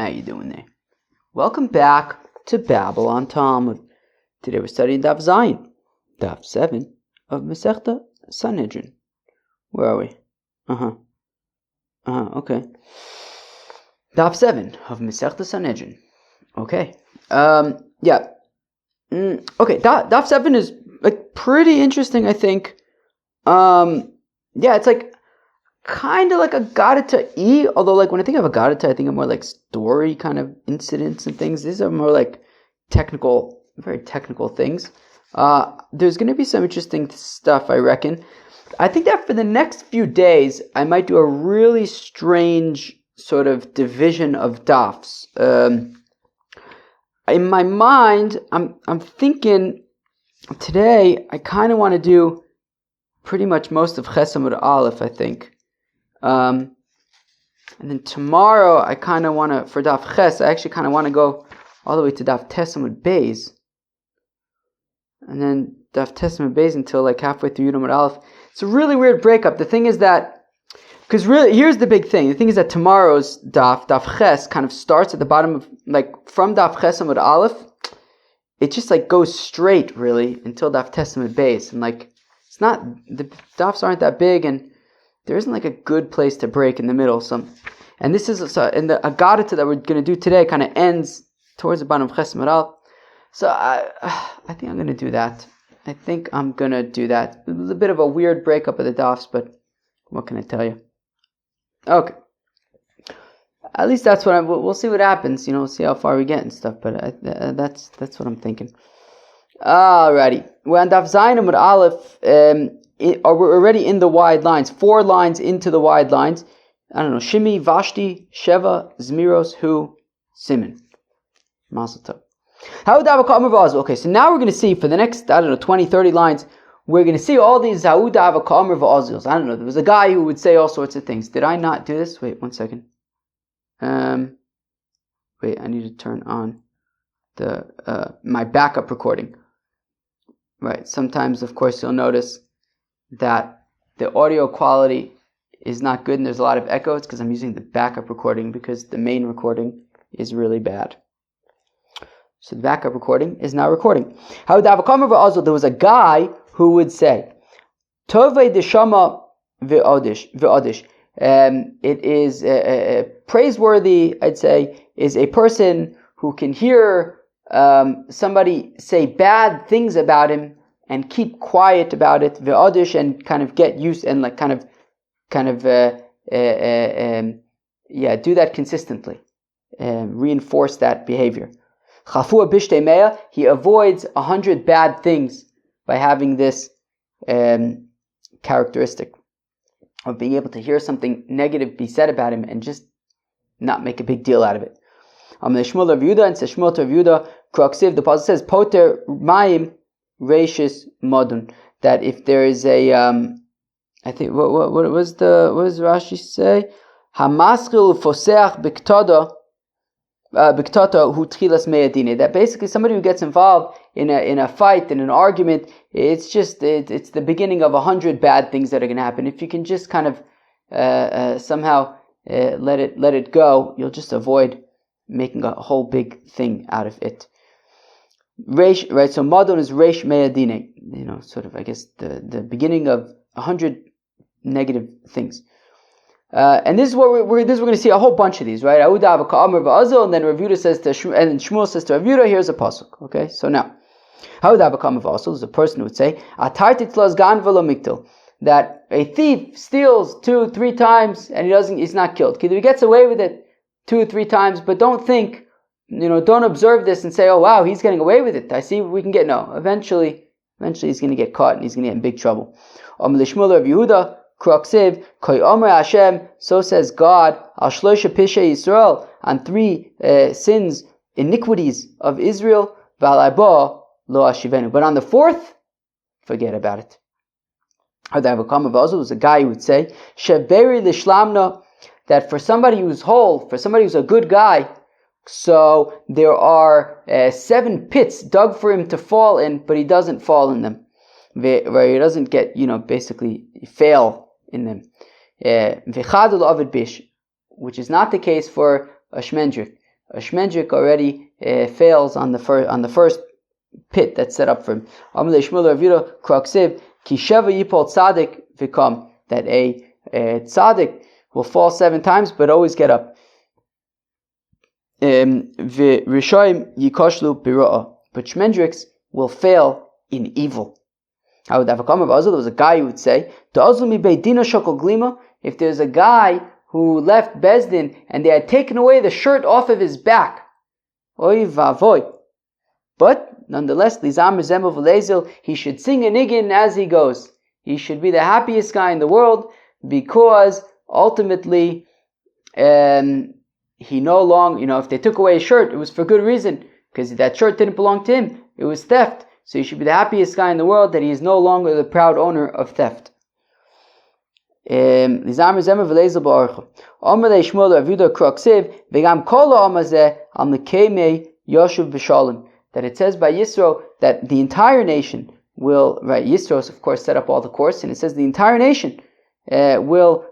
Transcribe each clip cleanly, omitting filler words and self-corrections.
How you doing there? Welcome back to Babylon Talmud. Today we're studying Daf Zayin, Daf 7 of Masechta Sanhedrin. Where are we? Okay. Daf 7 of Masechta Sanhedrin. Okay. Okay, Daf 7 is like pretty interesting, I think. It's like kind of like a Gadata-y, although like when I think of a Gadata, I think of more like story kind of incidents and things. These are more like technical, very technical things. There's going to be some interesting stuff, I reckon. I think that for the next few days, I might do a really strange sort of division of dafs. In my mind, I'm thinking today I kind of want to do pretty much most of Ches Amud Aleph, I think. And then tomorrow I kind of want to, for Daf Ches, I actually kind of want to go all the way to Daf Tes Amud Beis. And then Daf Tes Amud Beis until like halfway through Yud Amud Aleph. It's a really weird breakup. The thing is that, because really, here's the big thing. The thing is that tomorrow's Daf Ches, kind of starts at the bottom of, like, from Daf Ches Amud Aleph, it just like goes straight, really, until Daf Tes Amud Beis. And like, it's not, the Dafs aren't that big, and there isn't like a good place to break in the middle. And this is, and the Agadata that we're going to do today kind of ends towards the bottom of Ches Amud Aleph. So I think I'm going to do that. A little bit of a weird breakup of the Dafs, but what can I tell you? Okay. At least that's what we'll see what happens, we'll see how far we get and stuff, but that's what I'm thinking. Alrighty. We're on Daf Zayin Amud Aleph. We're already in the wide lines, 4 lines into the wide lines. I don't know, Shimi, Vashti, Sheva, Zmiros, Hu, Simon. Mazel tov. Okay, so now we're going to see for the next, 20, 30 lines, we're going to see all these Zaudav Kamr v'Ozils. I don't know, there was a guy who would say all sorts of things. Did I not do this? Wait, 1 second. I need to turn on the my backup recording. Right, sometimes, of course, you'll notice that the audio quality is not good and there's a lot of echo. It's because I'm using the backup recording because the main recording is really bad. So the backup recording is now recording. There was a guy who would say, Tovei deshama v'odish. It is praiseworthy, I'd say, is a person who can hear somebody say bad things about him and keep quiet about it, v'odish, and kind of get used and like do that consistently, reinforce that behavior. He avoids 100 bad things by having this characteristic of being able to hear something negative be said about him and just not make a big deal out of it. And Shmuel Rav Yehuda, the passage says, Poter Mayim Reishis Modun, that if there is a, I think, what does Rashi say? Hamaskil Foseach Biktada, who tchilas me'adine, that basically somebody who gets involved in a fight, in an argument, it's the beginning of 100 bad things that are going to happen. If you can just kind of somehow let it go, you'll just avoid making a whole big thing out of it. Reish, right? So madon is reish me'adine, sort of, I guess, the beginning of 100 negative things. And this is what we're going to see a whole bunch of these, right? And then Rav Yehuda says to Shmuel says to Rav Yehuda, here's a pasuk. Okay, so now, is a person who would say, that a thief steals 2-3 times and he's not killed. Either he gets away with it 2 or 3 times, but don't think, don't observe this and say, oh wow, he's getting away with it. I see we can get, no. Eventually he's going to get caught and he's going to get in big trouble. Shmuel Rav Yehuda, Kruksiv, Koi Omer Hashem, so says God, Al Shlosha Pishay Yisrael, on 3 sins, iniquities of Israel, V'al Arba Lo Ashivenu. But on the 4th, forget about it. There was a guy who would say, Sheberi Lishlamna, that for somebody who's whole, for somebody who's a good guy, so there are 7 pits dug for him to fall in, but he doesn't fall in them. Where he doesn't get, basically fail in them. Which is not the case for a shmendrik. a shmendrik already fails on the first pit that's set up for him. That a tzaddik will fall 7 times but always get up. But shmendriks will fail in evil. How would that come? There was a guy who would say, if there's a guy who left Bezdin and they had taken away the shirt off of his back, oy vavoy. But nonetheless, he should sing a niggin as he goes. He should be the happiest guy in the world, because ultimately he no longer, if they took away his shirt, it was for good reason, because that shirt didn't belong to him. It was theft. So he should be the happiest guy in the world, that he is no longer the proud owner of theft. That it says by Yisro that the entire nation will, right, Yisro of course set up all the course, and it says the entire nation will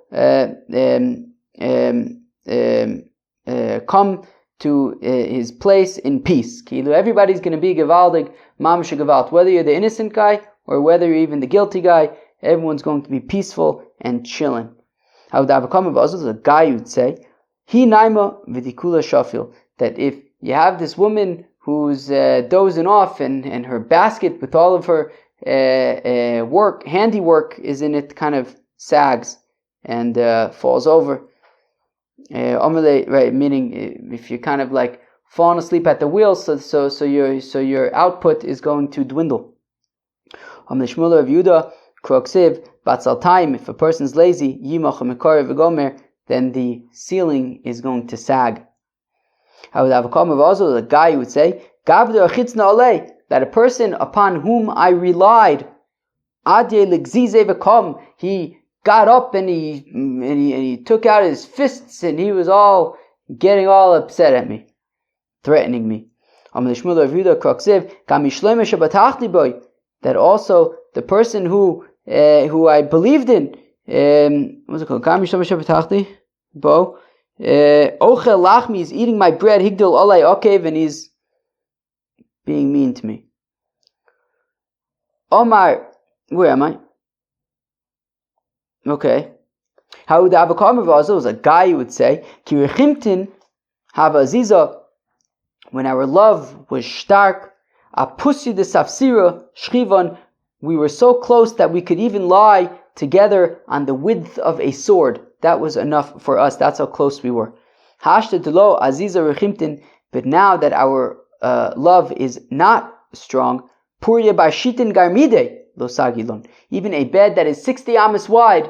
come to his place in peace. Everybody's going to be gevaldig, mamash gevalt. Whether you're the innocent guy or whether you're even the guilty guy, everyone's going to be peaceful and chilling. How would that become? A guy would say, "He naima v'dikula shafil." That if you have this woman who's dozing off, and her basket with all of her handiwork is in it, kind of sags and falls over. Right, meaning if you're kind of like falling asleep at the wheel, so your output is going to dwindle. If a person's lazy, then the ceiling is going to sag. I would have a comment also, the guy would say, that a person upon whom I relied, he got up and he took out his fists, and he was getting all upset at me, threatening me. That also the person who I believed in, what's it called? Ochel lachmi is eating my bread, higdil olay okev, and he's being mean to me. Omar, where am I? Okay. How would the avakam was a guy who would say, Kirechimtin hava aziza, when our love was stark, apusi de safsira shchivan, we were so close that we could even lie together on the width of a sword. That was enough for us. That's how close we were. Hashtadlo aziza rechimtin, but now that our love is not strong, purya bashitin garmide lo sagilon. Even a bed that is 60 amas wide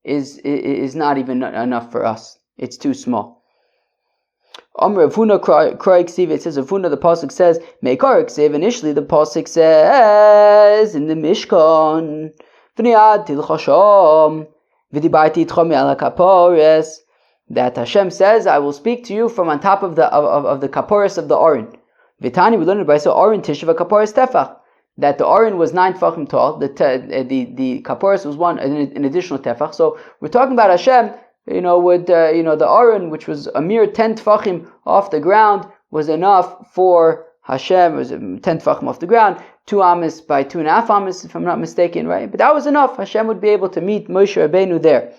is not even enough for us. It's too small. Amr Avuna Kroik Siv, it says Avuna, the pasuk says, Meikar Siv, initially the pasuk says in the Mishkan, V'niad tilchashom, v'dibaiti itchom ala kapores, that Hashem says, I will speak to you from on top of the kapores of the Orin. V'tani, we learned by so Orin Tishva kapores tefach, that the Orin was 9 tefachim tall, the kapores was an additional tefach. So we're talking about Hashem, with the Orin, which was a mere 10 tefachim off the ground, was enough for Hashem. It was 10 tefachim off the ground, 2 amas by 2.5 amas, if I'm not mistaken, right? But that was enough. Hashem would be able to meet Moshe Rabbeinu there.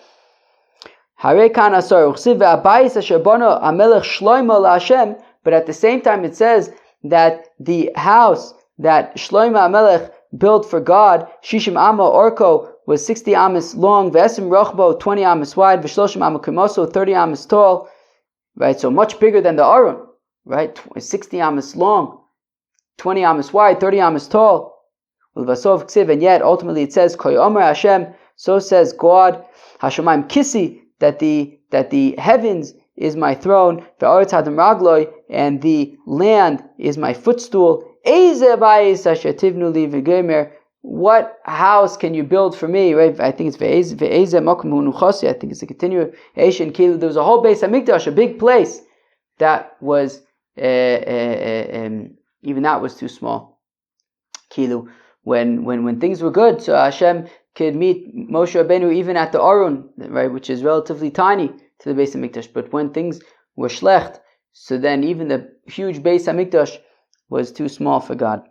But at the same time, it says that the house that Shlomo HaMelech built for God, Shishim Amma Orko, was 60 amas long, Vesim Rochbo, 20 amas wide, Veshloshim Amma Kumoso, 30 amas tall, right? So much bigger than the Aron, right? 60 amas long, 20 amas wide, 30 amas tall. And yet, ultimately it says, Koy Omer Hashem, so says God, Hashemayim Kisi, that the heavens is my throne, Ve'aretz Hadam Ragloi, and the land is my footstool. What house can you build for me? Right? I think it's I think it's a continuation. There was a whole Beis Hamikdash, a big place that was even that was too small. Kilu, when things were good, so Hashem could meet Moshe Rabbeinu even at the Aron, right, which is relatively tiny to the Beis Hamikdash. But when things were schlecht, so then even the huge Beis HaMikdash was too small for God.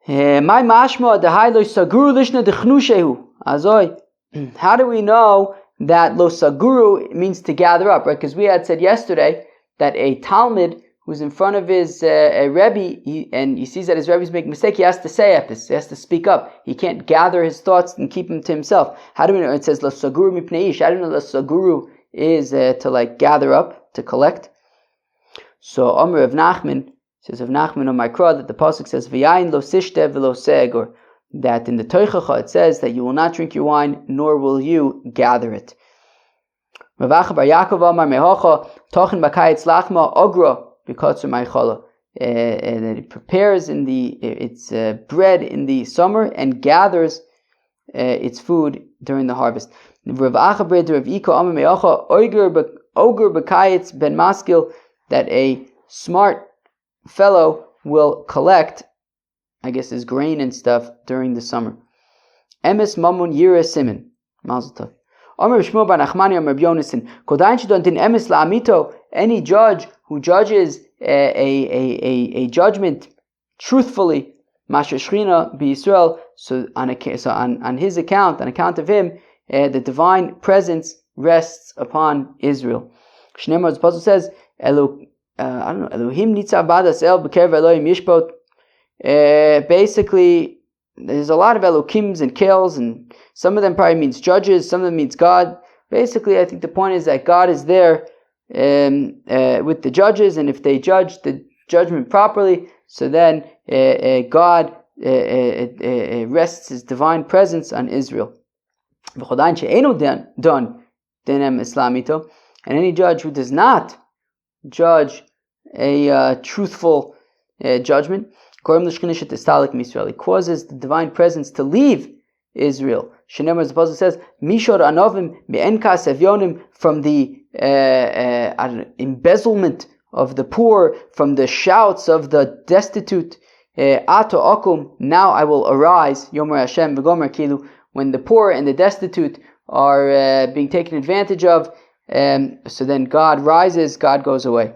My mashma dehai lo saguru lishna dechnushehu. Azoi. How do we know that lo saguru means to gather up, right? Because we had said yesterday that a Talmud who's in front of his Rebbe, and he sees that his Rebbe's making a mistake, he has to say epis, he has to speak up. He can't gather his thoughts and keep them to himself. How do we know? It says lo saguru mipnei ish. How do we know lo saguru is to gather up, to collect? So Omer of Nachman says of Nachman on Mikra that the pasuk says v'yayin lo sishte v'lo segor, that in the Toichacha it says that you will not drink your wine nor will you gather it. Ravacha bar Yaakov Amar mehocha tochen bakayitz lachma ogra b'kotzer ma'ichala, and it prepares its bread in the summer and gathers its food during the harvest. Ravacha bar Rav Ika Amar mehocha oger bakayitz ben maskil, that a smart fellow will collect, I guess, his grain and stuff during the summer. Emes mamun yira simin. Mazel tov. Omer Shmuel bar Nachmani Omer Byonasin. Kodayin shedon din emes la'amito. Any judge who judges a judgment truthfully, Masher Shechina b'Yisrael. So on his account, on account of him, the divine presence rests upon Israel. Shneimar, the Apostle says, Elohim nitzav badas el b'kerev Elohim yishpot. Basically, there's a lot of Elokims and Kales, and some of them probably means judges, some of them means God. Basically, I think the point is that God is there with the judges, and if they judge the judgment properly, so then God rests His divine presence on Israel. And any judge who does not judge a truthful judgment, it causes the divine presence to leave Israel. Shenemar, as the Apostle says, Mishor anovim be'enkas evyonim, from the embezzlement of the poor, from the shouts of the destitute. Ato akum, now I will arise. Yomer Hashem v'gomer kilu, when the poor and the destitute are being taken advantage of. So then God rises, God goes away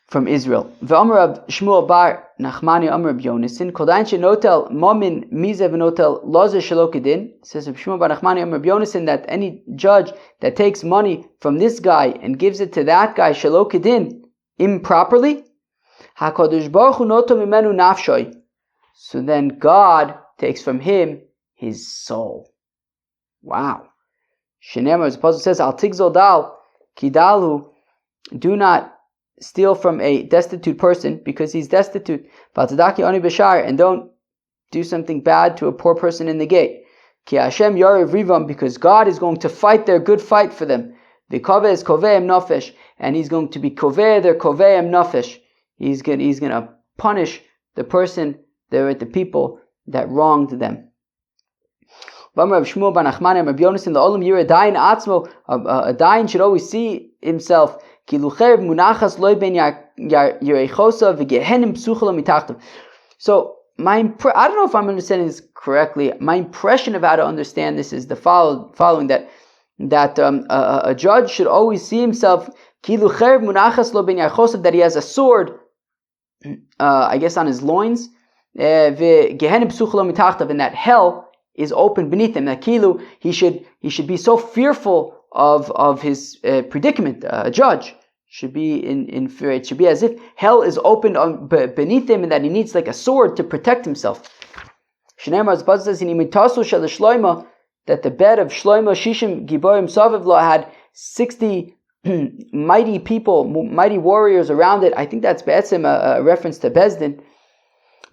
from Israel. V'omer of Shmuel bar Nachmani Omer Byonasin kodayin shenotel momin mize v'notel loze shelo kedin. Says of Shmuel bar Nachmani Omer Byonasin that any judge that takes money from this guy and gives it to that guy shelo kedin improperly, HaKadosh Baruch Hu noto mimenu nafshoy. So then God takes from him his soul. Wow. Shenemar, as the Apostle says, Al tigzol dal kidalhu, do not steal from a destitute person because he's destitute. And don't do something bad to a poor person in the gate. Ki Hashem yariv rivam, because God is going to fight their good fight for them. V'koveh is koveim nafesh, and He's going to be koveh their koveim nafesh. He's going to punish the people that wronged them. A dayan should always see himself. So I don't know if I'm understanding this correctly. My impression of how to understand this is the following: that a judge should always see himself that he has a sword, I guess, on his loins, and that hell is open beneath him. That he should be so fearful of his predicament. A judge should be in fear. It should be as if hell is opened beneath him, and that he needs like a sword to protect himself. Shneimar, as Baz says, that the bed of Shlomo Shishim Giborim Saviv Lo had 60 mighty people, mighty warriors around it. I think that's be'etzim a reference to Bezdin.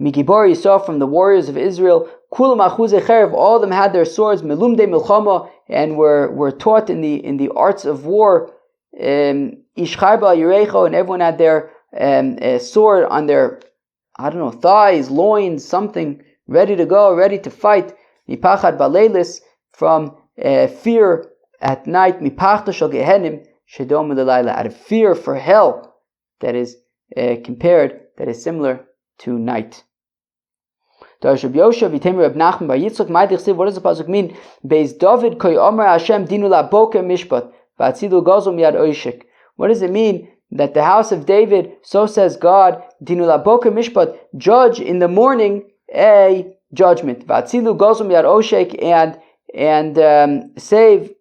Migibor, you saw from the warriors of Israel, Kulam Achuzei Cherev, all of them had their swords, Melumdei Milchama, and were taught in the arts of war. Ish Charba Yurecho, and everyone had their sword on their, thighs, loins, something, ready to go, ready to fight. Mipachad Baleilis, from fear at night. Mipachta Shal Gehenim Shedom L'Layla, out of fear for hell that is that is similar to night. What does the pasuk mean? Beis David koy Omer Hashem dinu la boker mishpat v'atzilu gazul miyad oishik. What does it mean that the house of David, so says God, Dinu laboker mishpat, judge in the morning a judgment. Vatzilu gozum yad oshek, and save.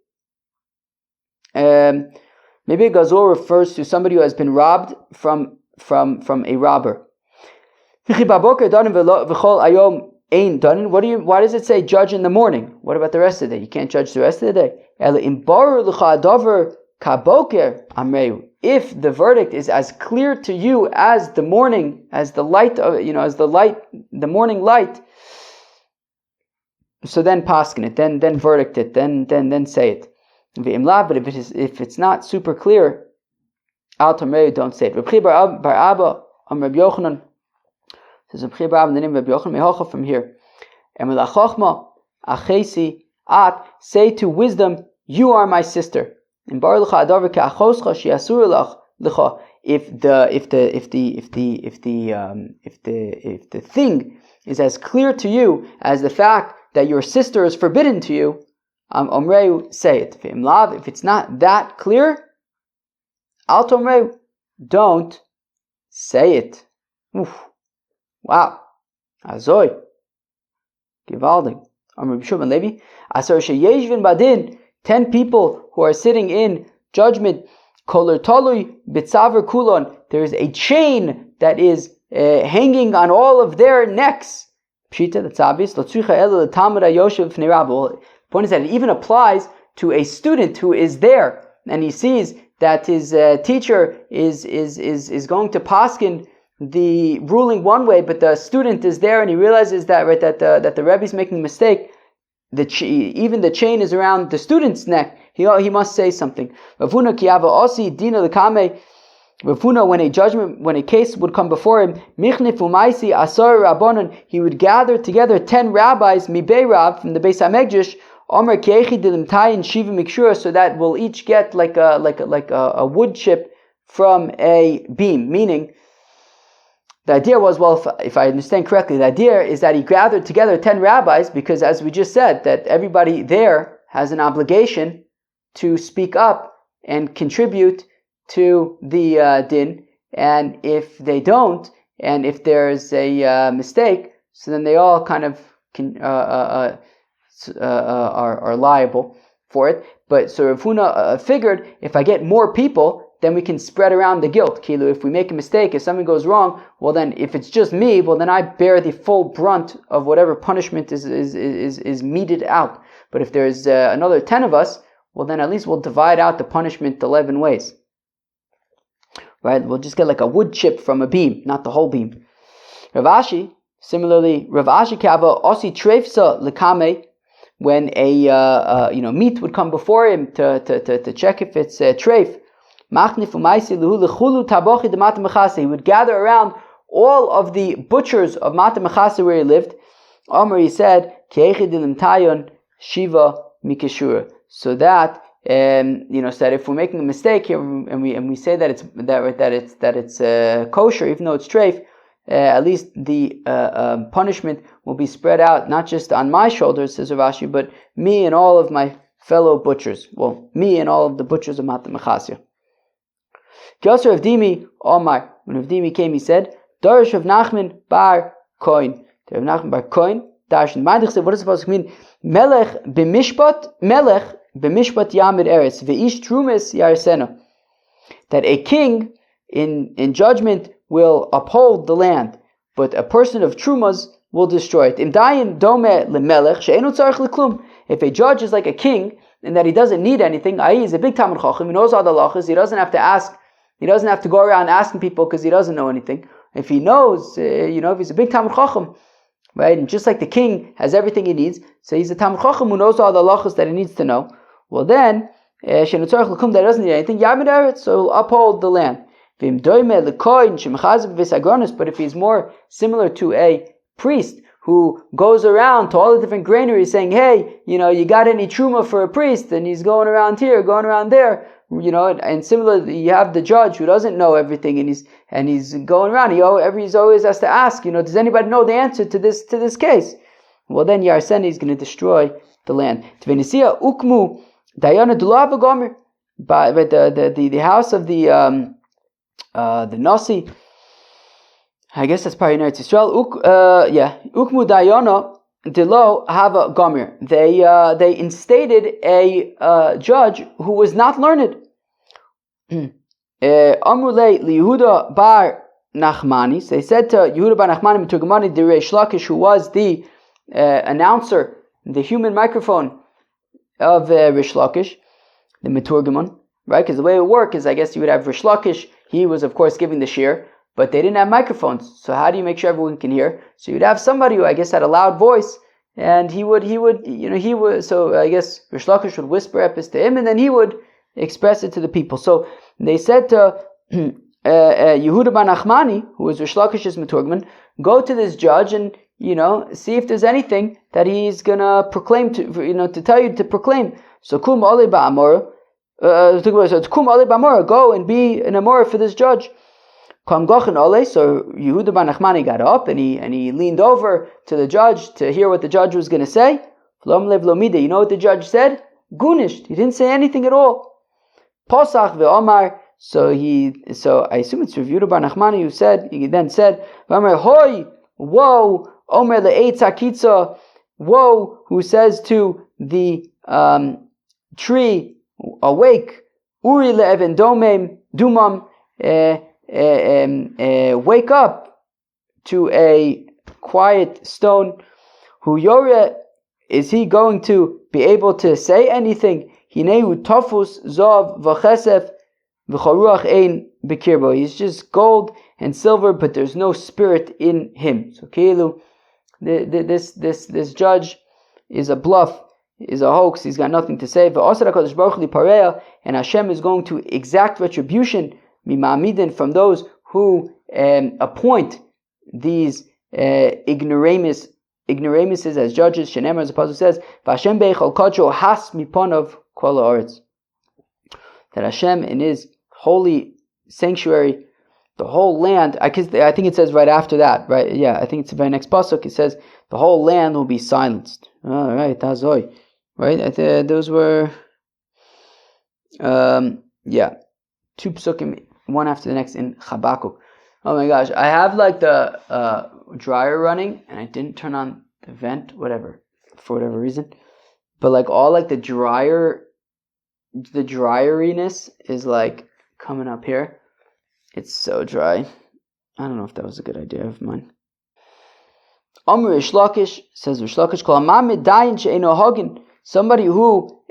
Maybe Gazor refers to somebody who has been robbed from a robber. Why does it say judge in the morning? What about the rest of the day? You can't judge the rest of the day. If the verdict is as clear to you as the morning, as the light of the morning light, so then paskin it, then verdict it, then say it. But if it's not super clear, don't say it. Says the name of Rabbi Yochanan from here. Say to wisdom, you are my sister. If the thing is as clear to you as the fact that your sister is forbidden to you, say it. If it's not that clear, don't say it. Oof. Wow. Azoy. Gewaldig. Rabbi Shimon Levi. Asar sheyeshvin badin. 10 people who are sitting in judgment. Koler tolui bitzaver kulon. There is a chain that is hanging on all of their necks. Pshita, that's obvious. Lotzucha ela l'tamid hayoshev fnei rabbi. The point is that it even applies to a student who is there and he sees that his teacher is going to paskin the ruling one way, but the student is there and he realizes that that the Rebbe is making a mistake. Even the chain is around the student's neck. He must say something. Ravuna kiyava osi dina lekame. Ravuna, when a case would come before him, michnif umaisi asar rabbanon, he would gather together 10 rabbis mibei Rav from the Beis Hamikdash. Omer kiechi dilimtai shiva mikshura, so that we'll each get like a wood chip from a beam. Meaning, the idea was, well, if I understand correctly, the idea is that he gathered together 10 rabbis because, as we just said, that everybody there has an obligation to speak up and contribute to the din, and if they don't, and if there's a mistake, so then they all kind of are liable for it. But so Rav Huna figured, if I get more people, then we can spread around the guilt. Kilu, if we make a mistake, if something goes wrong, well then, if it's just me, well then I bear the full brunt of whatever punishment is meted out. But if there's another 10 of us, well then at least we'll divide out the punishment 11 ways. Right? We'll just get like a wood chip from a beam, not the whole beam. Rav Ashi, similarly, Rav Ashi kava osi treifsa lekame, when a meat would come before him to check if it's treif. He would gather around all of the butchers of Mata Mechase where he lived. Omer, he said, shiva mikeshura. So that so that if we're making a mistake here and we say that it's kosher, even though it's treif, at least the punishment will be spread out not just on my shoulders, says Rav Ashi, but me and all of my fellow butchers. Well, me and all of the butchers of Mata Mechase. Kyosar Rav Dimi Omar. When Rav Dimi came, he said, Darish Rav Nachman bar Koin. Rav Nachman bar Koin. Darshan. What is it supposed to mean? Melech b'mishpat yamid eretz ve'ish trumis yarsena. That a king in judgment will uphold the land, but a person of trumas will destroy it. Imdayin dome lemelech she'enu tzarich leklum. If a judge is like a king and that he doesn't need anything, i.e., he's a big Talmid Chacham, he knows all the halachas, he doesn't have to ask. He doesn't have to go around asking people because he doesn't know anything. If he knows, if he's a big Talmid Chacham, right, and just like the king has everything he needs, so he's a Talmid Chacham who knows all the halachas that he needs to know. Well then, that doesn't need anything, Yamid Eretz, so he'll uphold the land. But if he's more similar to a priest who goes around to all the different granaries saying, hey, you got any truma for a priest? And he's going around here, going around there. And similarly, you have the judge who doesn't know everything, and he's going around. He always has to ask, does anybody know the answer to this case? Well, then Yarseni is going to destroy the land. Ukmu Dayana Dulav Gomer. but the house of the Nasi. I guess that's probably in Eretz Yisrael. Ukmu Dayana Dilo Hava Gomer. They instated a judge who was not learned. Amrulei Yehuda bar Nachmani. So they said to Yehuda bar Nachmani Meturgamani the Reish Lakish, who was the announcer, the human microphone of Reish Lakish, the Meturgaman, right? Because the way it would work is, I guess you would have Reish Lakish. He was, of course, giving the shir, but they didn't have microphones. So how do you make sure everyone can hear? So you'd have somebody who, I guess, had a loud voice, and he would. So I guess Reish Lakish would whisper epis to him, and then he would express it to the people. So they said to Yehuda bar Nachmani, who was Reish Lakish's Meturgaman, go to this judge and see if there's anything that he's gonna proclaim to tell you to proclaim. So kum ale ba'amora. Go and be an amora for this judge. So Yehuda bar Nachmani got up and he leaned over to the judge to hear what the judge was going to say. You know what the judge said? Gunished. He didn't say anything at all. Posach ve'omar. So I assume it's Yehuda bar Nachmani who said. He then said, "Hoi, woe, omer le'etz hakitza, woe," who says to the tree, awake, uri le'even dumam, wake up to a quiet stone. Hu yore, is he going to be able to say anything? Hinehu tafus zav v'chesef v'charuach ein bekirbo. He's just gold and silver, but there's no spirit in him. So Keilu, this judge is a bluff, is a hoax. He's got nothing to say. And Hashem is going to exact retribution from those who appoint these ignoramuses as judges. Shenemar, as the Pasuk says, "V'Hashem beichol kodsho has miponov kol haaretz." That Hashem in His holy sanctuary, the whole land. I think it says right after that, right? Yeah, I think it's the very next pasuk. It says the whole land will be silenced. All right, Tazoi, right? Those were, two pasukim, one after the next in Chabakuk. Oh my gosh, I have like the dryer running, and I didn't turn on the vent, for whatever reason. But like all like the dryeriness is like coming up here. It's so dry. I don't know if that was a good idea of mine. Amr Reish Lakish, says Reish Lakish, Kol Hamamid Dayan She'eino Hagin, somebody who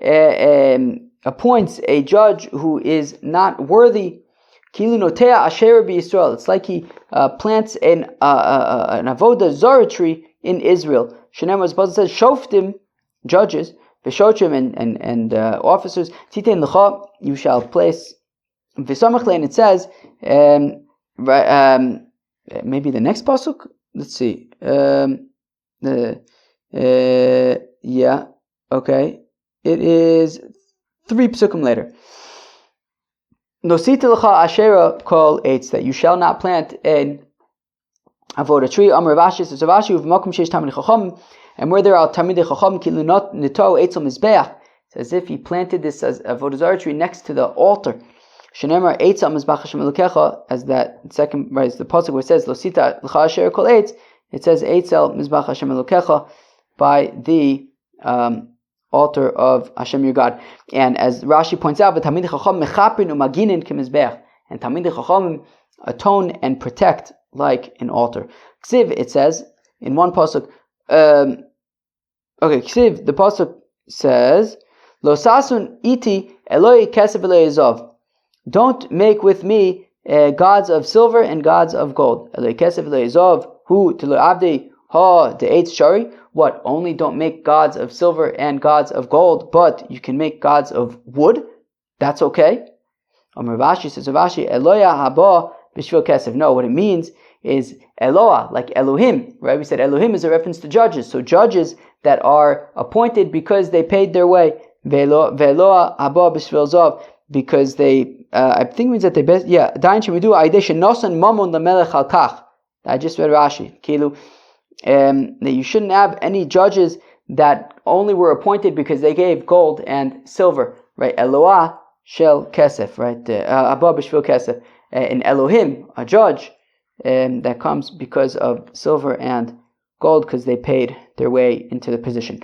appoints a judge who is not worthy. Kilu Notea Asher B'Yisrael. It's like he plants an avodah zarah tree in Israel. Shenem, as Paul says, Shoftim, judges, V'shotrim and officers. Titein L'cha, you shall place. V'samachlein, it says, maybe the next pasuk. Let's see. Okay. It is 3 pasukim later. Nosita l'cha ashera kol eitz, that you shall not plant an avodah tree. Amar Rashi, says Rashi, v'makom sheish tamidei chacham, and where there are tamidei chacham kilu not nito eitzel mizbeach. It's as if he planted this as avodah zarah tree next to the altar. Shenemar eitzel mizbach Hashem Elokecha, as that second, right, the pasuk where it says Losita l'cha ashera kol eitz, it says eitzel mizbach Hashem Elokecha, by the altar of Hashem your God. And as Rashi points out, Tamidei Chacham mechaprin umaginin k'mizbeach, and Tamidei Chacham atone and protect like an altar. Ksiv, it says in one pasuk. Ksiv, the pasuk says, Lo sasun iti Eloi kesef Eloi ezov. Don't make with me gods of silver and gods of gold. Eloi kesef Eloi ezov hu telo avdei ha de'etz shari. What? Only don't make gods of silver and gods of gold, but you can make gods of wood. That's okay. Amar Rashi, says Rashi, Eloya haba b'shvil kesef. No, what it means is Eloah, like Elohim, right? We said Elohim is a reference to judges. So judges that are appointed because they paid their way. Ve'eloah haba b'shvil zov, because they, I think it means that they best, dayin shemidu aidei shenosan mamon lamelech al kach. I just read Rashi. Kilu. That you shouldn't have any judges that only were appointed because they gave gold and silver, right? Eloah shel kesef, right? Abba b'shvil kesef. In Elohim, a judge, that comes because of silver and gold, because they paid their way into the position.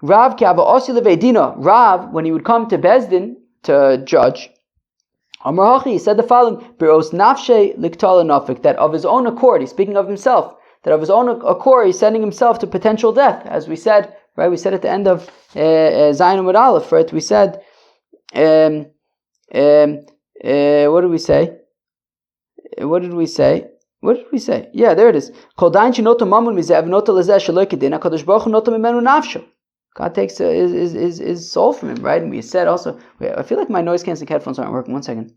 Rav Kava Osi Levedina. Rav, when he would come to Bezdin to judge, Amar Hachi, he said the following: Biros nafshe liktala nafik, that of his own accord, he's speaking of himself, that of his own accord, he's sending himself to potential death, as we said, right? We said at the end of Zayin Amud Aleph, right? We said, what did we say? Yeah, there it is. God takes his soul from him, right? And we said also, I feel like my noise cancelling headphones aren't working. 1 second.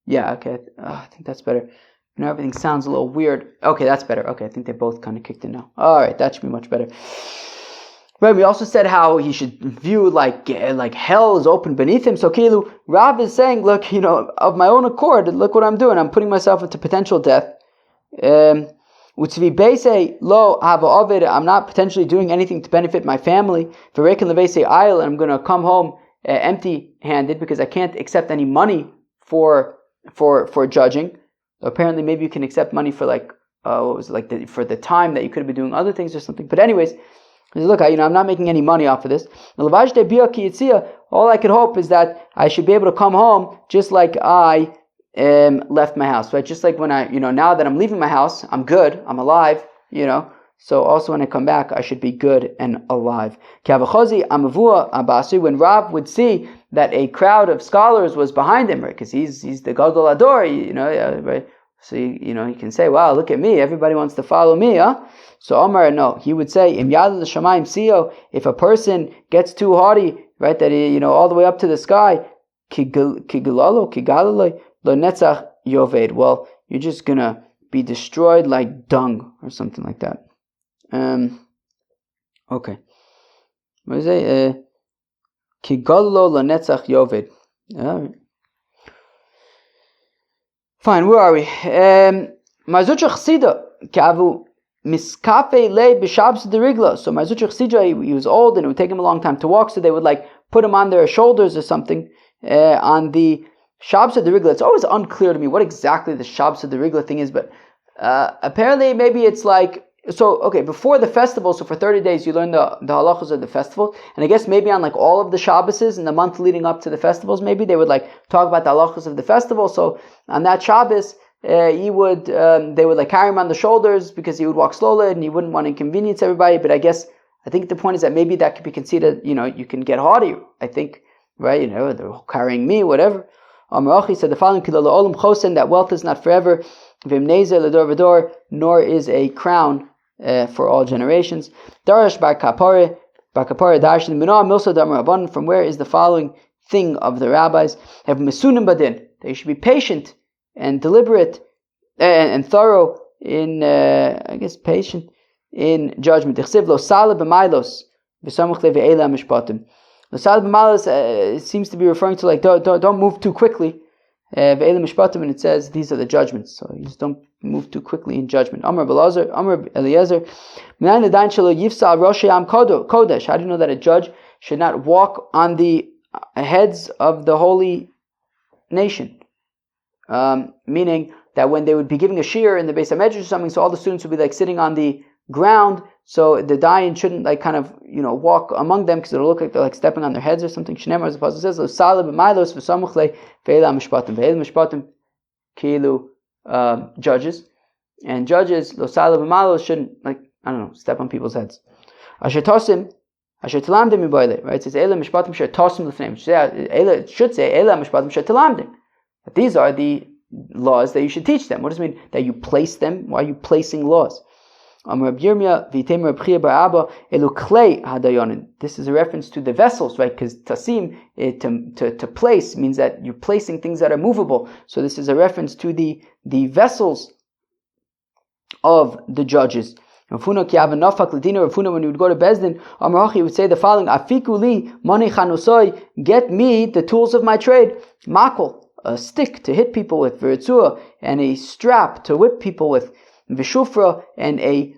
Yeah, okay. I think that's better. Now everything sounds a little weird. Okay, that's better. Okay, I think they both kind of kicked in now. All right, that should be much better. Right, we also said how he should view like hell is open beneath him. So Kilu, Rav is saying, look, of my own accord, look what I'm doing. I'm putting myself into potential death. I'm not potentially doing anything to benefit my family. And I'm going to come home empty-handed because I can't accept any money for judging. Apparently, maybe you can accept money for for the time that you could have been doing other things or something. But anyways, look, I'm not making any money off of this. All I could hope is that I should be able to come home just like I left my house, right? Just like when now that I'm leaving my house, I'm good, I'm alive, So also when I come back, I should be good and alive. When Rav would see that a crowd of scholars was behind him, right? Because he's the Gadol Ador, right? So he can say, "Wow, look at me! Everybody wants to follow me, huh?" So Omar, no, he would say, "Im yad l'shamayim sio." If a person gets too haughty, right, that he, all the way up to the sky, kigalalo lo netzach yoved. Well, you're just gonna be destroyed like dung or something like that. Okay. What is it? Kigalalo lo netzach yoved. All right. Fine, where are we? Mazucha Chsida, Kavu Miskafe Le Bishabs de Rigla. So Mazucha Chsida, he was old and it would take him a long time to walk, so they would put him on their shoulders or something on the Shabs de Rigla. It's always unclear to me what exactly the Shabs de Rigla thing is, but apparently maybe it's before the festival, so for 30 days you learn the halachos of the festival, and I guess maybe on all of the Shabbos in the month leading up to the festivals, maybe they would talk about the halachos of the festival. So on that Shabbos, they would carry him on the shoulders because he would walk slowly and he wouldn't want to inconvenience everybody. But I think the point is that maybe that could be considered, you can get haughty, I think, right? They're carrying me, whatever. Amarachi said the following: that wealth is not forever, nor is a crown for all generations. Darash bar kapare darshan minah milsa damar. From where is the following thing of the rabbis? Have mesunim badin. They should be patient and deliberate and thorough in, patient in judgment. Dichsiv lo saleh b'mailos v'samuch leve'ela mishpatim. Lo saleh b'mailos seems to be referring to don't move too quickly. Ve'ela mishpatim, and it says these are the judgments. So you just don't move too quickly in judgment. Amar Eliezer, kodesh. How do you know that a judge should not walk on the heads of the holy nation? Meaning that when they would be giving a shir in the Beis HaMedrash or something, so all the students would be sitting on the ground, so the dayan shouldn't walk among them because it'll look like they're stepping on their heads or something. Shneimar, as the Apostle says, judges, and judges shouldn't step on people's heads. Right? It says it should say that these are the laws that you should teach them. What does it mean that you place them? Why are you placing laws? This is a reference to the vessels, right? Because tasim, to place, means that you're placing things that are movable. So this is a reference to the vessels of the judges. Rafuna, when you would go to Bezdin, he would say the following: Afikuli mani chanusoi, get me the tools of my trade. Makol, a stick to hit people with, v'ritzua, and a strap to whip people with. v'shufra, and a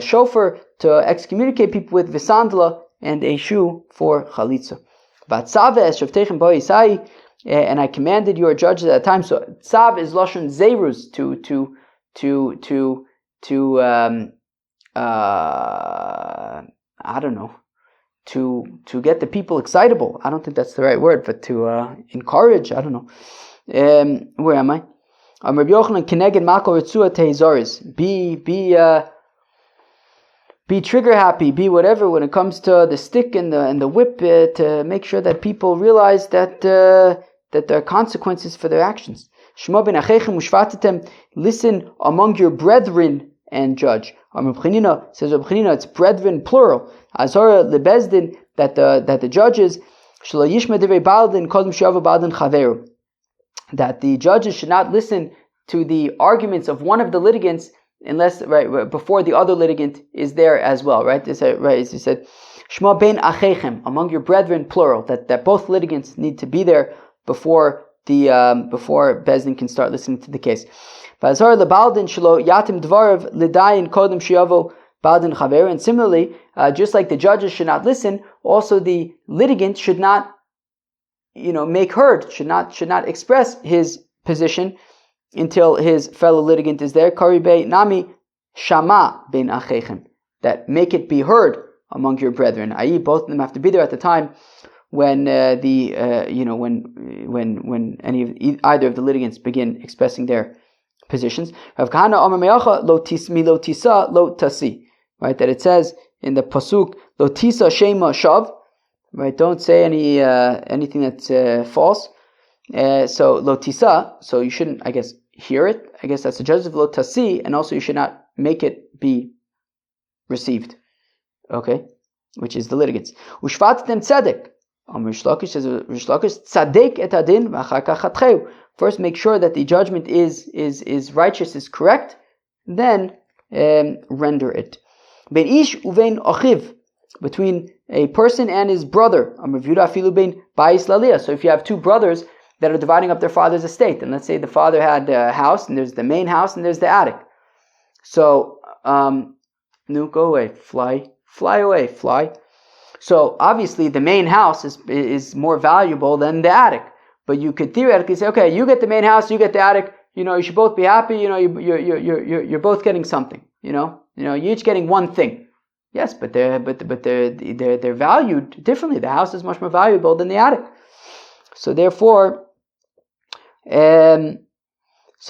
shofar to excommunicate people with, v'sandala, and a shoe for chalitza. And I commanded your judges at that time. So tzav is lashon zerus, I don't know, to get the people excitable. I don't think that's the right word, but to encourage. I don't know. Where am I? Rabbi Yochanan keneged mako ritzua tehizoris. Be trigger happy. Be whatever when it comes to the stick and the whip, to make sure that people realize that there are consequences for their actions. Shema ben achechem ushvatetem. Listen among your brethren and judge. Reb Chanina says, it's brethren plural. Azara lebezdin, that the judges shelo yishma divrei baldin kodem sheyavo baldin chaveru, that the judges should not listen to the arguments of one of the litigants unless before the other litigant is there as well. Right? As he said, shema ben achechem, among your brethren plural, that both litigants need to be there before Bezdin can start listening to the case. And similarly, just like the judges should not listen, also the litigant should not, make heard, should not express his position until his fellow litigant is there. Karibe nami shama ben achechem, that make it be heard among your brethren. I.e., both of them have to be there at the time when either of the litigants begin expressing their positions. Rav Kahana Amar Me'acha lo tisa lo tasi. Right, that it says in the pasuk lo tisa shema shav. Right, don't say anything that's false. So lo tisa, so you shouldn't, I guess, hear it. I guess that's the judge of lo tasi, and also you should not make it be received. Okay, which is the litigants. Ushvatem tzedek. Rish Lakish says, tzadek et adin v'achar kach chatcheu. First, make sure that the judgment is righteous, is correct. Then render it. Ben ish uvein achiv, between a person and his brother. So if you have two brothers that are dividing up their father's estate, and let's say the father had a house, and there's the main house, and there's the attic. So, no, go away, fly away, fly. So obviously the main house is more valuable than the attic. But you could theoretically say, okay, you get the main house, you get the attic. You should both be happy. You're both getting something. You're each getting one thing. Yes, but they're valued differently. The house is much more valuable than the attic. So therefore, so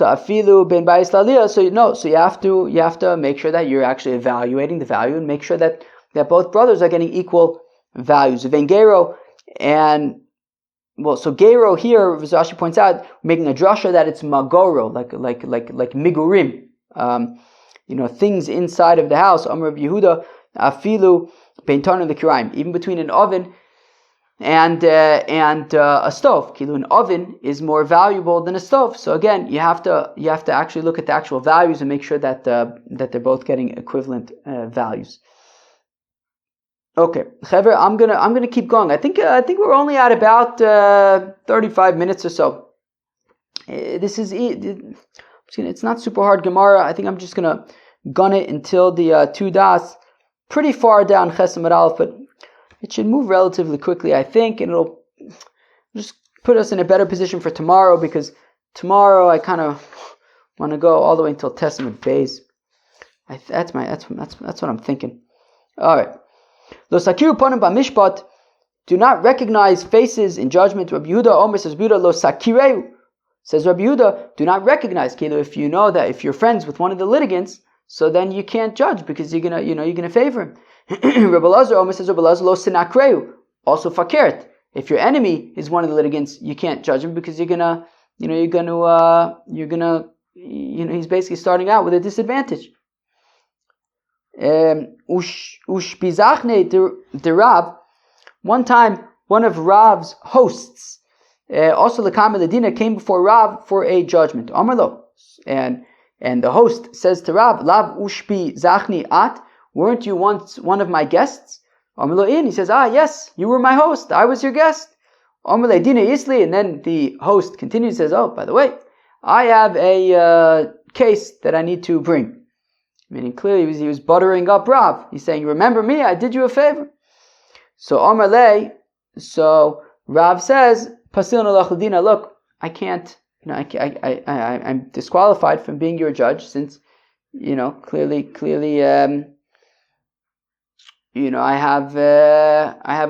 afilu ben bayis laliyah. So you have to make sure that you're actually evaluating the value and make sure that both brothers are getting equal values. Vengero and so gero here, as Rashi points out, making a drasha that it's magoro, like migurim, things inside of the house. Amar Rabbi Yehuda, afilu beintan v'kiraim, even between an oven and a stove. Kilu, an oven is more valuable than a stove. So again, you have to actually look at the actual values and make sure that they're both getting equivalent values. Okay, Chaver, I'm gonna keep going. I think we're only at about 35 minutes or so. It's not super hard Gemara. I think I'm just gonna gun it until the two das, pretty far down Chesed Aleph, but it should move relatively quickly, I think, and it'll just put us in a better position for tomorrow, because tomorrow I kind of want to go all the way until Testament Bays. That's what I'm thinking. All right. Lo sakiru panim b'mishpat, do not recognize faces in judgment. Rabbi Yehuda Omer says, Rabbi Yehuda lo sakireu, says Rabbi Yehuda, do not recognize. If you know that if you're friends with one of the litigants, so then you can't judge because you're gonna favor him. Rabbi Lazar Omer says, Rabbi Lazar lo sinakreu, also fakert. If your enemy is one of the litigants, you can't judge him because he's basically starting out with a disadvantage. Ushpizachne de Rav, one time one of Rav's hosts, also Lekam Ledina, came before Rav for a judgment. Amarlo, and the host says to Rav, Lav ushpizachni at, weren't you once one of my guests? Amarlo in, he says, yes, you were my host, I was your guest. Amarle Dina Isli, and then the host continues, says, by the way, I have a case that I need to bring. Meaning clearly he was buttering up Rav. He's saying, remember me, I did you a favor. So Amar Lei, so Rav says, Pasil Nalach Ladina, look, I can't, I'm disqualified from being your judge since, clearly, I have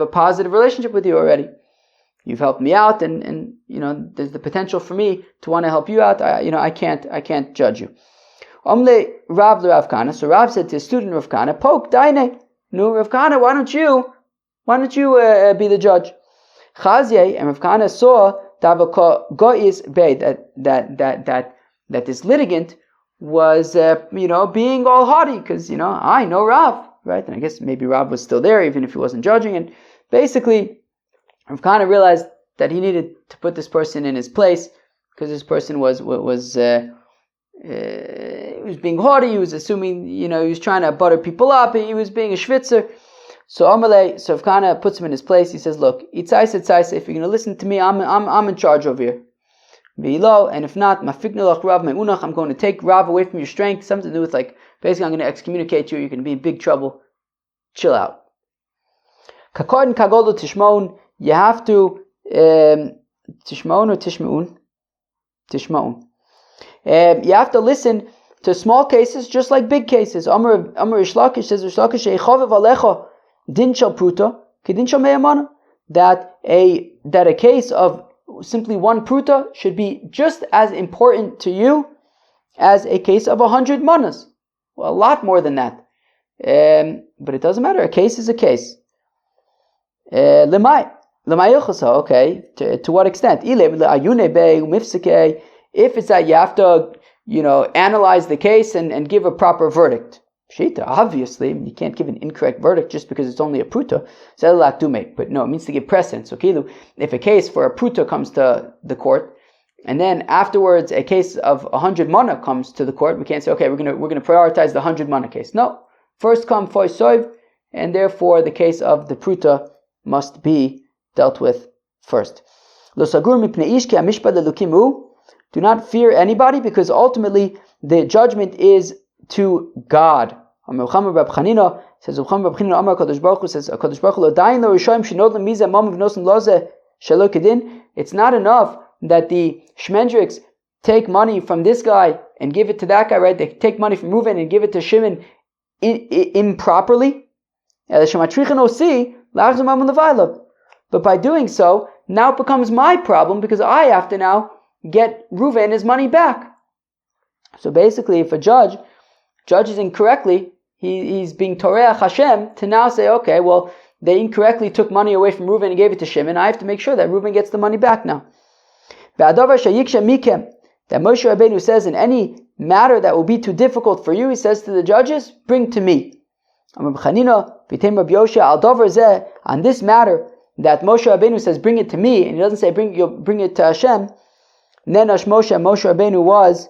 a positive relationship with you already. You've helped me out, and there's the potential for me to want to help you out. I can't judge you. Amle Rav Rav Kana. So Rav said to his student Rav Kana, "Poke Daine, no Rav Kana, why don't you be the judge?" Chazye, and Rav Kana saw Gois Bey that this litigant was being all haughty because I know Rav, right? And I guess maybe Rav was still there even if he wasn't judging. And basically, Rav Kana realized that he needed to put this person in his place because this person was being haughty. He was assuming he was trying to butter people up. He was being a schwitzer. So Rav Kana puts him in his place. He says, "Look, itzaisa, if you're going to listen to me, I'm in charge over here. And if not, I'm going to take Rav away from your strength. Something to do with basically I'm going to excommunicate you. You're going to be in big trouble. Chill out." Kakod and kagolo tishmon. You have to tishmon or tishmaun? Tishmaun. You have to listen to small cases just like big cases. Amar Ishlakish says, Alecha din shel pruta kedin shel meyamana. That a case of simply one pruta should be just as important to you as a case of 100 manas. Well, a lot more than that. But it doesn't matter. A case is a case. Okay, to what extent? If it's that you have to, analyze the case and give a proper verdict. Shita, obviously, you can't give an incorrect verdict just because it's only a pruta. But no, it means to give precedence. So if a case for a pruta comes to the court, and then afterwards a case of 100 mana comes to the court, we can't say, okay, we're gonna prioritize the 100 mana case. No, first come foy soiv, and therefore the case of the pruta must be dealt with first. Do not fear anybody because ultimately the judgment is to God. Says HaKadosh Baruch Hu says it's not enough that the Shmendriks take money from this guy and give it to that guy, right? They take money from Reuven and give it to Shimon improperly. But by doing so, now it becomes my problem because I have to now get Reuven his money back. So basically, if a judge judges incorrectly, he's being Toreach Hashem to now say, okay, well, they incorrectly took money away from Reuven and gave it to Shimon. I have to make sure that Reuven gets the money back now. That Moshe Rabbeinu says, in any matter that will be too difficult for you, he says to the judges, bring to me. On this matter, that Moshe Rabbeinu says, bring it to me, and he doesn't say, bring it to Hashem, Nenash Moshe Rabbeinu was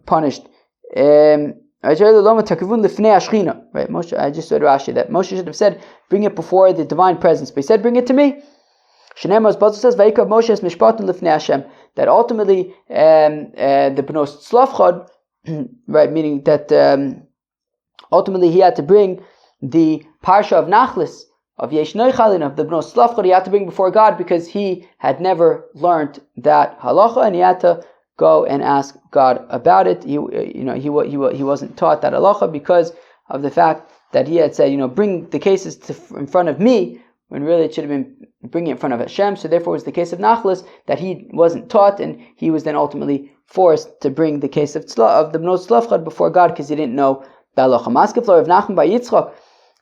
punished. Right, Moshe, I just said Rashi that Moshe should have said, bring it before the divine presence, but he said, bring it to me. Shnei says, Vayikav Moshe es mishpatun lifnei Hashem, that ultimately the Bnos Tzlafchad, right, meaning that ultimately he had to bring the Parsha of Nachlis, of Yesh Noichalin, of the Bnos Tzlafchad, he had to bring before God because he had never learned that halacha, and he had to go and ask God about it. He wasn't taught that halacha because of the fact that he had said, bring the cases in front of me, when really it should have been bringing it in front of Hashem. So therefore it was the case of Nachlis that he wasn't taught, and he was then ultimately forced to bring the case of the Bnos Tzlafchad before God because he didn't know the halacha. Maskeflo of Nachman by Yitzchak.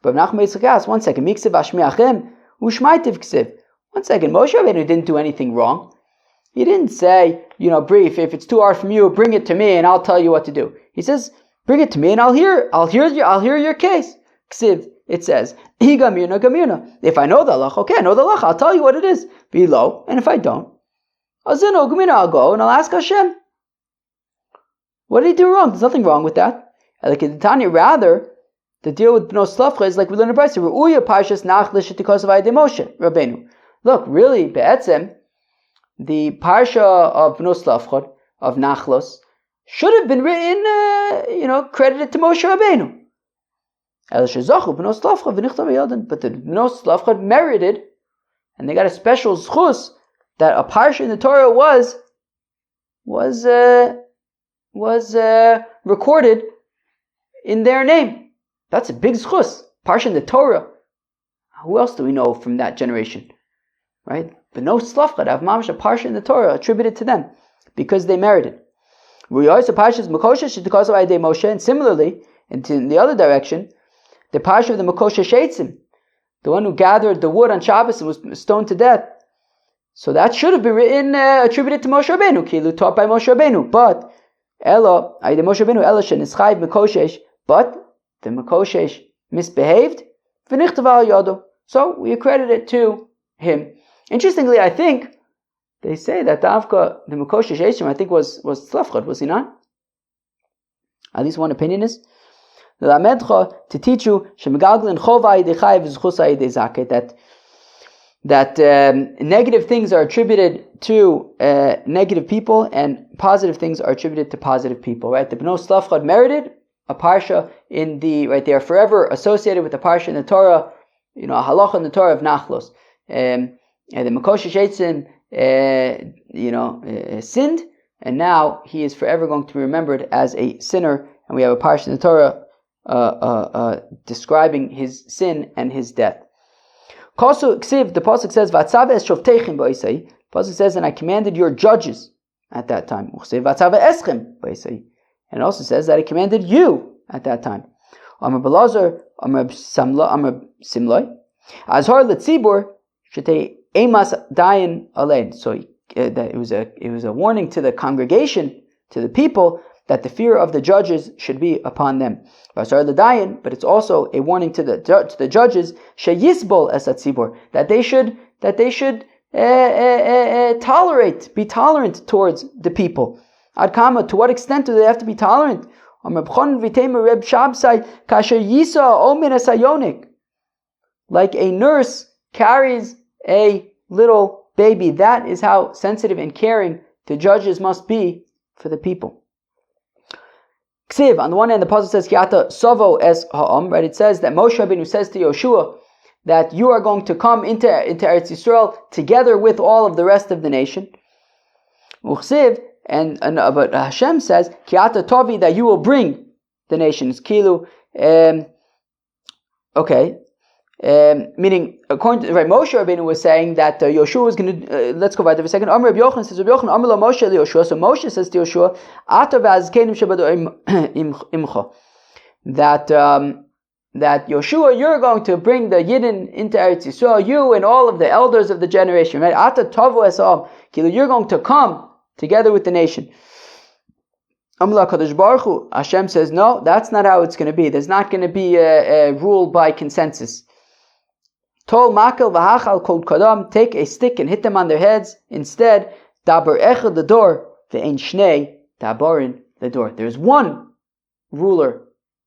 But Nachman by Yitzchak asked, one second, Miksev Ashmiachem, Ushmaitiv Ksev. One second, Moshe Rabbeinu didn't do anything wrong. He didn't say, brief, if it's too hard from you, bring it to me and I'll tell you what to do. He says, bring it to me and I'll hear your case. Ksiv, it says, Gamina. If I know the halacha, okay, I know the halacha, I'll tell you what it is. Below, and if I don't, I'll go and I'll ask Hashem. What did he do wrong? There's nothing wrong with that. Like in Tanya, rather, the deal with Bnos Tzlafchad is like we learn in Brisa, Ru'uya Parshas Nachlis Shetikos of Moshe Rabbeinu. Look, really, Be'etzem, the Parsha of Bnos Tzlafchad, of Nachlos, should have been written, credited to Moshe Rabbeinu. But the Bnos Slavcha merited, and they got a special zchus that a parsha in the Torah was recorded in their name. That's a big zchus. Parsha in the Torah. Who else do we know from that generation? Right? Bnos Slavcha have mamash a parsha in the Torah attributed to them because they merited. And similarly, in the other direction, the parsha of the Makosha Sheitzim, the one who gathered the wood on Shabbos and was stoned to death. So that should have been written, attributed to Moshe Rabbeinu, kilu taught by Moshe Rabbeinu. But but the Makoshesh misbehaved, so we accredit it to him. Interestingly, I think they say that the Makoshesh Eshim, I think was Tzlafchad, was he not? At least one opinion is to teach you that negative things are attributed to negative people and positive things are attributed to positive people. Right? The Bnos Slavchad merited a parsha in the right. They are forever associated with the parsha in the Torah. A halacha in the Torah of Nachlos. And the Makoshesh Eitzim, sinned, and now he is forever going to be remembered as a sinner. And we have a parsha in the Torah describing his sin and his death. The pasuk says, "Vatzav es shoftechim ba'isai." The pasuk says, "And I commanded your judges at that time." Vatzav eschem ba'isai. And it also says that I commanded you at that time. Amar Belazar, Amar Simloi, Azhar letzibur shetei emas dayin alein. So it was a warning to the congregation, to the people, that the fear of the judges should be upon them. But it's also a warning to the judges, sheyisbol es hatzibur, that they should be tolerant towards the people. Ad kama, to what extent do they have to be tolerant? Like a nurse carries a little baby. That is how sensitive and caring the judges must be for the people. Ksiv, on the one hand, the pasuk says, Kiata Sovo es ha'am, right? It says that Moshe Rabbeinu says to Yoshua that you are going to come into Eretz Yisrael together with all of the rest of the nation. Uchsiv, but Hashem says, Kiata Tovi, that you will bring the nations. Kilu, meaning, according to Moshe Rabbeinu was saying that Yoshua was going to, let's go back there for a second. Amr Rabbi Yochanan says, Rabbi Yochanan, Amr la Moshe li Yoshua. So Moshe says to Yoshua, Ata v'azkenim shebado imcha. That Yoshua, you're going to bring the Yidden into Eretz Yisrael, you and all of the elders of the generation, right? Ata tavu esam, you're going to come together with the nation. Amla Kadosh Baruch Hu, Hashem says, no, that's not how it's going to be. There's not going to be a rule by consensus. Tol makel v'hachal kol kadam, take a stick and hit them on their heads. Instead, daber echad the door, ve'ein shnei dabarin the door. There's one ruler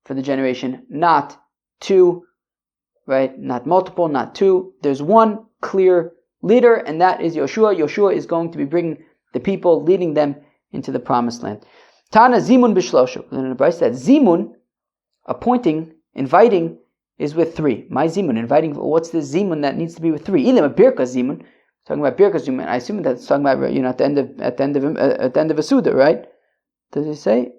for the generation, not two, right? Not multiple, not two. There's one clear leader, and that is Yoshua. Yoshua is going to be bringing the people, leading them into the promised land. Tana zimun b'shlosha. And in the Bryce that zimun, appointing, inviting, is with three. My zimun, inviting. What's the zimun that needs to be with three? Ilim a birka zimun. Talking about birka zimun. I assume that's talking about at the end of a suda, right? Does it say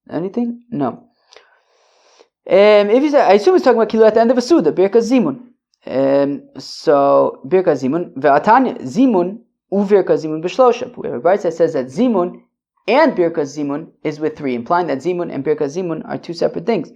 anything? No. If you say, I assume it's talking about kilu at the end of a suda, birka zimun. So birka zimun ve'atanya zimun uvirka zimun b'shlosha. We have a Bryce that says that zimun and birka zimun is with three, implying that zimun and birka zimun are two separate things.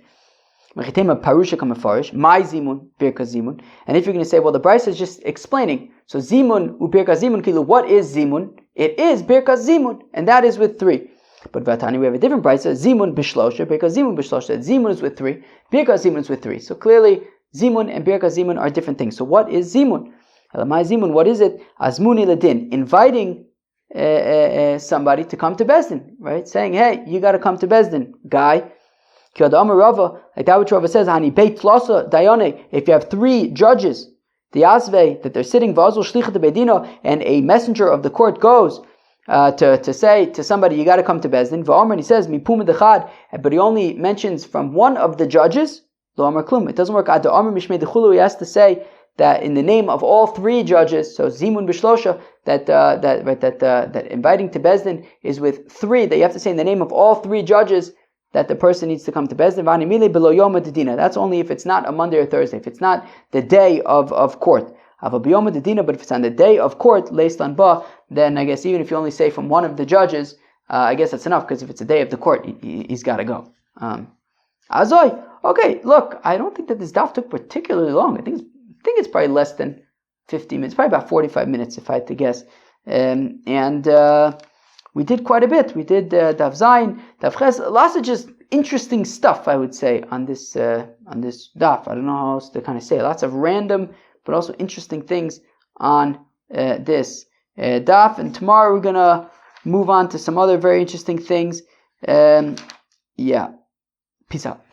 Mechitema parusha kamafarish, my zimun, birka zimun. And if you're going to say, well, the Bryce is just explaining, so zimun ubirka zimun kilu, what is zimun? It is birka zimun, and that is with three. But Vatani, we have a different Bryce, zimun b'shlosha, birka zimun b'shlosha. Zimun is with three, birka zimun is with three. So clearly, zimun and birka zimun are different things. So what is zimun? My zimun, what is it? Azmuni ladin, inviting somebody to come to Bezdin, right? Saying, hey, you got to come to Bezdin, guy. Like that which Rava says, if you have three judges, the Yazve, that they're sitting, Vazul Shlichat Bedino, and a messenger of the court goes to say to somebody, you got to come to Bezdin. V'omer, he says, Mipum Dechad, but he only mentions from one of the judges. Lo Amar Klum. It doesn't work. Ad Amar Mishmei Dechulu. He has to say that in the name of all three judges. So Zimun B'Shlosha, that inviting to Bezdin is with three. That you have to say in the name of all three judges that the person needs to come to Bezdin. V'ani Mile Below Yom Dedina. That's only if it's not a Monday or Thursday. If it's not the day of court. But if it's on the day of court, Leislan Ba, then I guess even if you only say from one of the judges, I guess that's enough, because if it's the day of the court, he's got to go. Azoy, okay, look, I don't think that this daf took particularly long. I think it's probably less than 50 minutes, probably about 45 minutes if I had to guess. And we did quite a bit. We did daf Zayin, daf Ches, lots of just interesting stuff, I would say, on this daf. I don't know how else to kind of say. Lots of random but also interesting things on this daf. And tomorrow we're going to move on to some other very interesting things. Yeah. Peace out.